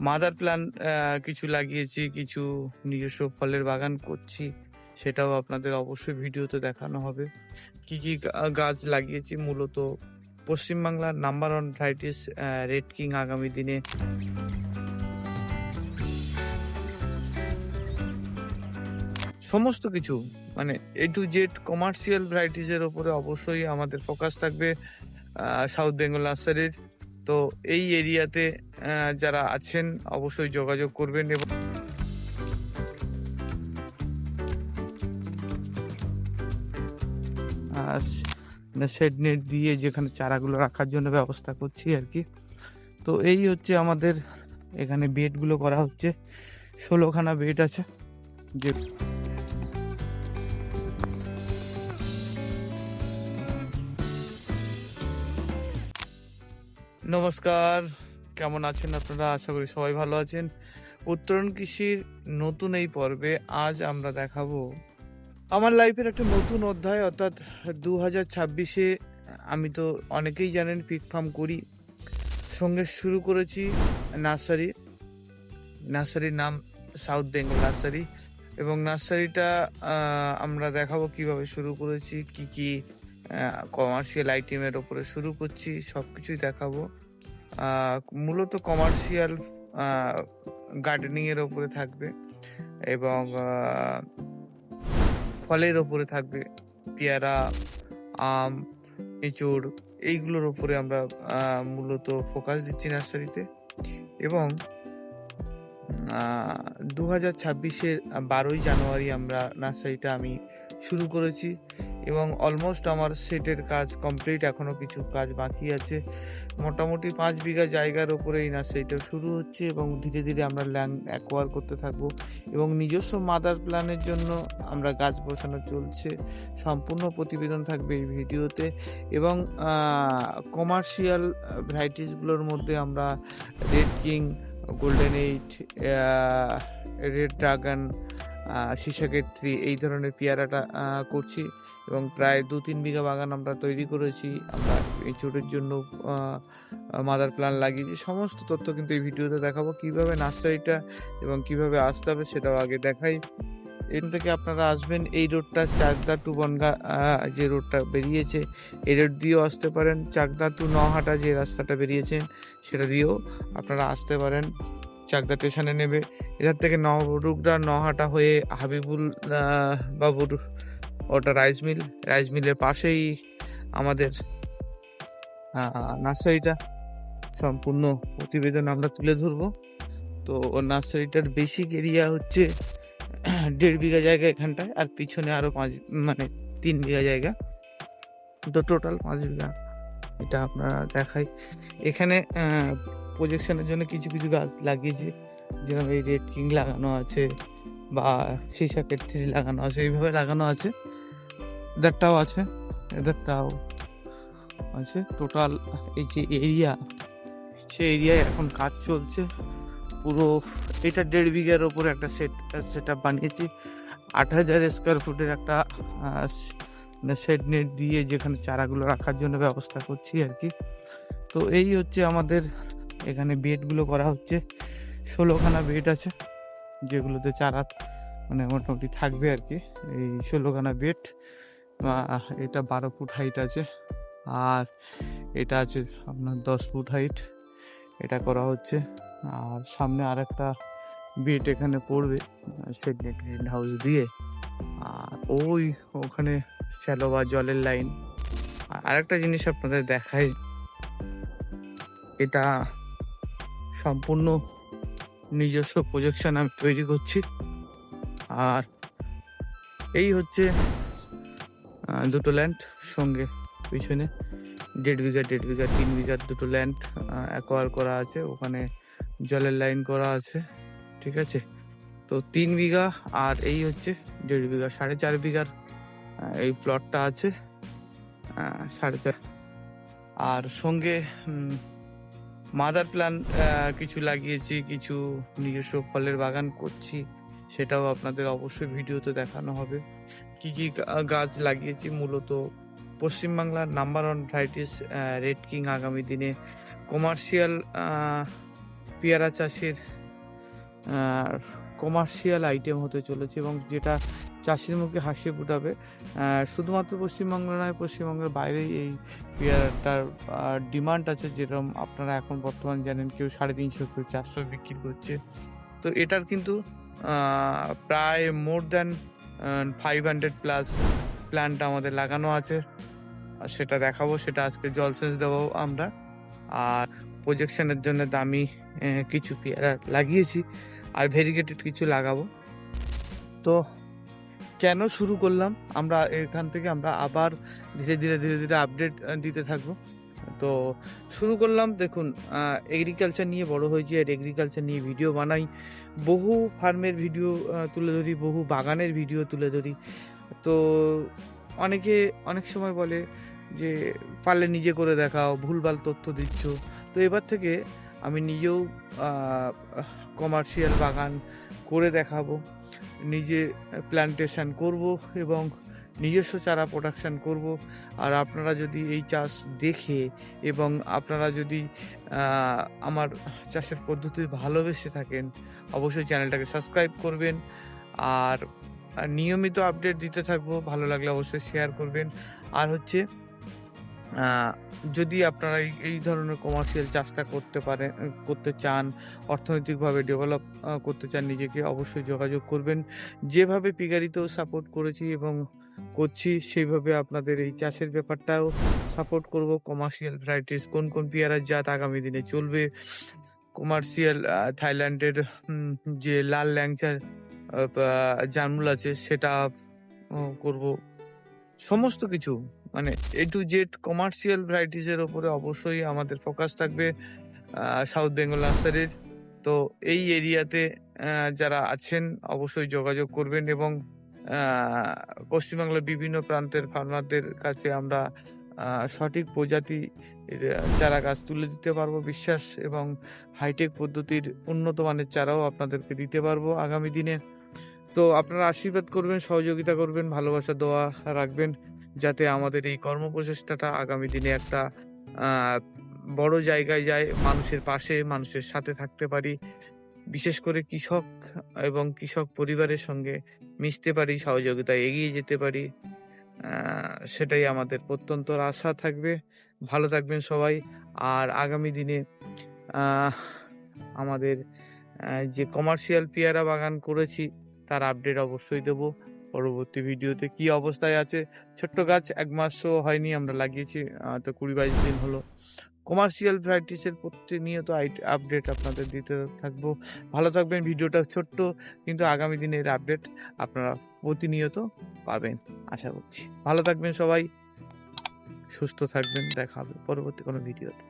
Mother plan কিছু লাগিয়েছি, কিছু নিজস্ব ফলের বাগান করছি, সেটাও আপনাদের অবশ্যই ভিডিওতে দেখানো হবে। কি কি গাছ লাগিয়েছি, মূলত পশ্চিমবাংলার number one varieties red king আগামী দিনে সমস্ত কিছু মানে এ টু জেড কমার্শিয়াল ভ্যারাইটিস এর উপরে অবশ্যই আমাদের ফোকাস থাকবে সাউথ বেঙ্গল নার্সারির। তো এই এরিয়াতে যারা আছেন অবশ্যই যোগাযোগ করবেন এবং শেড নেট দিয়ে যেখানে চারাগুলো রাখার জন্য ব্যবস্থা করছি আর কি। তো এই হচ্ছে আমাদের এখানে বেডগুলো করা হচ্ছে, 16খানা বেড আছে। যে নমস্কার, কেমন আছেন আপনারা? আশা করি সবাই ভালো আছেন। উত্তরণ কৃষির নতুন এই পর্বে আজ আমরা দেখাবো আমার লাইফের একটা নতুন অধ্যায়, অর্থাৎ 2026-এ আমি তো অনেকেই জানেন পিক ফার্ম করি, সঙ্গে শুরু করেছি নার্সারির নাম সাউথ বেঙ্গল নার্সারি। এবং নার্সারিটা আমরা দেখাবো কিভাবে শুরু করেছি, কি কি কমার্শিয়াল আইটেমের ওপরে শুরু করছি, সব কিছুই দেখাবো। মূলত কমার্শিয়াল গার্ডেনিং এর ওপরে থাকবে এবং ফলের ওপরে থাকবে, পেয়ারা, আম, এঁচড়, এইগুলোর ওপরে আমরা মূলত ফোকাস দিচ্ছি নার্সারিতে। এবং 2026-এর 12ই জানুয়ারি আমরা নার্সারিটা আমি শুরু করেছি এবং অলমোস্ট আমার সেটের কাজ কমপ্লিট, এখনও কিছু কাজ বাকি আছে। মোটামুটি 5 বিঘা জায়গার ওপরে এই নার্সারিটা শুরু হচ্ছে এবং ধীরে ধীরে আমরা ল্যান্ড অ্যাকোয়ার করতে থাকবো এবং নিজস্ব মাদার প্ল্যানের জন্য আমরা গাছ বসানো চলছে। সম্পূর্ণ প্রতিবেদন থাকবে এই ভিডিওতে। এবং কমার্শিয়াল ভ্যারাইটিসগুলোর মধ্যে আমরা red king, golden eight, red dragon, সীসাকেত্রী, এই ধরনের পেয়ারাটা করছি এবং প্রায় 2-3 বিঘা বাগান আমরা তৈরি করেছি। আমরা এই ছোটোর জন্য মাদার প্ল্যান লাগিয়েছি। সমস্ত তথ্য কিন্তু এই ভিডিওতে দেখাবো, কিভাবে নার্সারিটা এবং কিভাবে আসতে হবে সেটাও আগে দেখাই। এখান থেকে আপনারা আসবেন, এই রোডটা চাকদা টু বনগা যে রোডটা বেরিয়েছে এই রোড দিয়েও আসতে পারেন। চাকদা টু নহাটা যে রাস্তাটা বেরিয়েছেন সেটা দিয়েও আপনারা আসতে পারেন। চাকদা স্টেশনে নেবে, এধার থেকে নবরুগড়া নহাটা হয়ে হাবিবুল বাবুর ওটা রাইস মিলের পাশেই আমাদের নার্সারিটা। সম্পূর্ণ প্রতিবেদন আমরা তুলে ধরবো। তো নার্সারিটার বেসিক এরিয়া হচ্ছে 1.5 বিঘা জায়গা এখানটায়, আর পিছনে আরো 3 বিঘা জায়গা, তো টোটাল 5 বিঘা। এটা আপনারা দেখাই। এখানে প্রজেকশনের জন্য কিছু কিছু গাছ লাগিয়েছি, যেমন এই রেড কিং লাগানো আছে বা সীসাকেত্রী লাগানো আছে, এইভাবে লাগানো আছে। এদেরটাও আছে, এদেরটাও আছে। টোটাল এই যে এরিয়া, সেই এরিয়ায় এখন কাজ চলছে পুরো। এটা 1.5 বিঘার ওপরে একটা সেট আপ বানিয়েছি। 8,000 স্কোয়ার ফুটের একটা শেড নেট দিয়ে যেখানে চারাগুলো রাখার জন্য ব্যবস্থা করছি আর কি। তো এই হচ্ছে আমাদের এখানে বেডগুলো করা হচ্ছে, 16খানা বেড আছে, যেগুলোতে চারা মোটামুটি থাকবে আর কি। এই 16খানা বেড, এটা 12 ফুট হাইট আছে, আর এটা আছে আপনার 10 ফুট হাইট। এটা করা হচ্ছে। আর সামনে আর একটা বেড এখানে পড়বে শেড নেট গ্রিন হাউস দিয়ে। আর ওখানে শ্যালো বা জলের লাইন। আর আরেকটা জিনিস আপনাদের দেখাই, এটা সম্পূর্ণ নিজস্ব প্রজেকশন আমি তৈরি করছি। আর এই হচ্ছে দুটো ল্যান্ড, সঙ্গে পিছনে 1.5 বিঘা 3 বিঘার দুটো ল্যান্ড অ্যাকোয়ার করা আছে, ওখানে জলের লাইন করা আছে, ঠিক আছে। তো 3 বিঘা, আর এই হচ্ছে 1.5 বিঘা, 4.5 বিঘার এই প্লটটা আছে, 4.5। আর সঙ্গে মাদার প্ল্যান কিছু লাগিয়েছি, কিছু নিজস্ব ফলের বাগান করছি, সেটাও আপনাদের অবশ্যই ভিডিওতে দেখানো হবে। কি কি গাছ লাগিয়েছি, মূলত পশ্চিমবাংলার number one varieties red king আগামী দিনে কমার্শিয়াল পেয়ারা চাষের কমার্শিয়াল আইটেম হতে চলেছে এবং যেটা চাষির মুখে হাসি ফোটাবে। শুধুমাত্র পশ্চিমবঙ্গ নয়, পশ্চিমবঙ্গের বাইরেই এই পেয়ারাটার ডিমান্ড আছে, যেরকম আপনারা এখন বর্তমান জানেন কেউ 350 কেউ 400 বিক্রি করছে। তো এটার কিন্তু প্রায় মোর দ্যান 500+ প্ল্যান্ট আমাদের লাগানো আছে, আর সেটা দেখাবো, সেটা আজকে জলসেচ দেবো আমরা। আর প্রজেকশনের জন্য দামি কিছু পেয়ারা লাগিয়েছি আর ভেরিগেটেড কিছু লাগাবো। তো কেন শুরু করলাম আমরা এখান থেকে, আমরা আবার ধীরে ধীরে আপডেট দিতে থাকবো। তো শুরু করলাম, দেখুন এগ্রিকালচার নিয়ে বড় হয়েছি আর এগ্রিকালচার নিয়ে ভিডিও বানাই, বহু ফার্মের ভিডিও তুলে ধরি, বহু বাগানের ভিডিও তুলে ধরি। তো অনেকে অনেক সময় বলে যে পারলে নিজে করে দেখাও, ভুলভাল তথ্য দিচ্ছ। তো এবার থেকে আমি নিজেও কমার্শিয়াল বাগান করে দেখাবো, নিজে প্ল্যান্টেশন করব এবং নিজস্ব চারা প্রোডাকশান করব। আর আপনারা যদি এই চাষ দেখে এবং আপনারা যদি আমার চাষের পদ্ধতি ভালোবেসে থাকেন, অবশ্যই চ্যানেলটাকে সাবস্ক্রাইব করবেন আর নিয়মিত আপডেট দিতে থাকবো। ভালো লাগলে অবশ্যই শেয়ার করবেন। আর হচ্ছে যদি আপনারা এই ধরনের কমার্শিয়াল চাষটা করতে চান, অর্থনৈতিকভাবে ডেভেলপ করতে চান নিজেকে, অবশ্যই যোগাযোগ করবেন। যেভাবে পিকারিতেও সাপোর্ট করেছি এবং করছি, সেইভাবে আপনাদের এই চাষের ব্যাপারটাও সাপোর্ট করব। কমার্শিয়াল ভ্যারাইটিস কোন কোন পেয়ারার জাত আগামী দিনে চলবে, কমার্শিয়াল থাইল্যান্ডের যে লাল ল্যাংচা জামরুল আছে সেটা করব, সমস্ত কিছু মানে A to Z কমার্শিয়াল ভ্যারাইটিসের ওপরে অবশ্যই আমাদের ফোকাস থাকবে সাউথ বেঙ্গল নার্সারির। তো এই এরিয়াতে যারা আছেন অবশ্যই যোগাযোগ করবেন এবং পশ্চিমবাংলার বিভিন্ন প্রান্তের ফার্মারদের কাছে আমরা সঠিক প্রজাতি চারা গাছ তুলে দিতে পারবো বিশ্বাস, এবং হাইটেক পদ্ধতির উন্নত মানের চারাও আপনাদেরকে দিতে পারবো আগামী দিনে। তো আপনারা আশীর্বাদ করবেন, সহযোগিতা করবেন, ভালোবাসা দোয়া রাখবেন, যাতে আমাদের এই কর্মপ্রচেষ্টাটা আগামী দিনে একটা বড় জায়গায় যায়, মানুষের পাশে, মানুষের সাথে থাকতে পারি, বিশেষ করে কৃষক এবং কৃষক পরিবারের সঙ্গে মিশতে পারি, সহযোগিতায় এগিয়ে যেতে পারি। সেটাই আমাদের প্রত্যন্ত আশা থাকবে। ভালো থাকবেন সবাই। আর আগামী দিনে আমাদের যে কমার্শিয়াল পেয়ারা বাগান করেছি তার আপডেট অবশ্যই দেবো পরবর্তী ভিডিওতে। কি অবস্থায় আছে, ছোট্ট গাছ, 1 মাসও হয়নি আমরা লাগিয়েছি, তো 20-22 দিন হলো। কমার্শিয়াল ভ্যারাইটিসের প্রতিনিয়ত আপডেট আপনাদের দিতে থাকবো। ভালো থাকবেন। ভিডিওটা ছোট্ট কিন্তু আগামী দিনের আপডেট আপনারা প্রতিনিয়ত পাবেন আশা করছি। ভালো থাকবেন সবাই, সুস্থ থাকবেন, দেখা হবে পরবর্তী কোনো ভিডিওতে।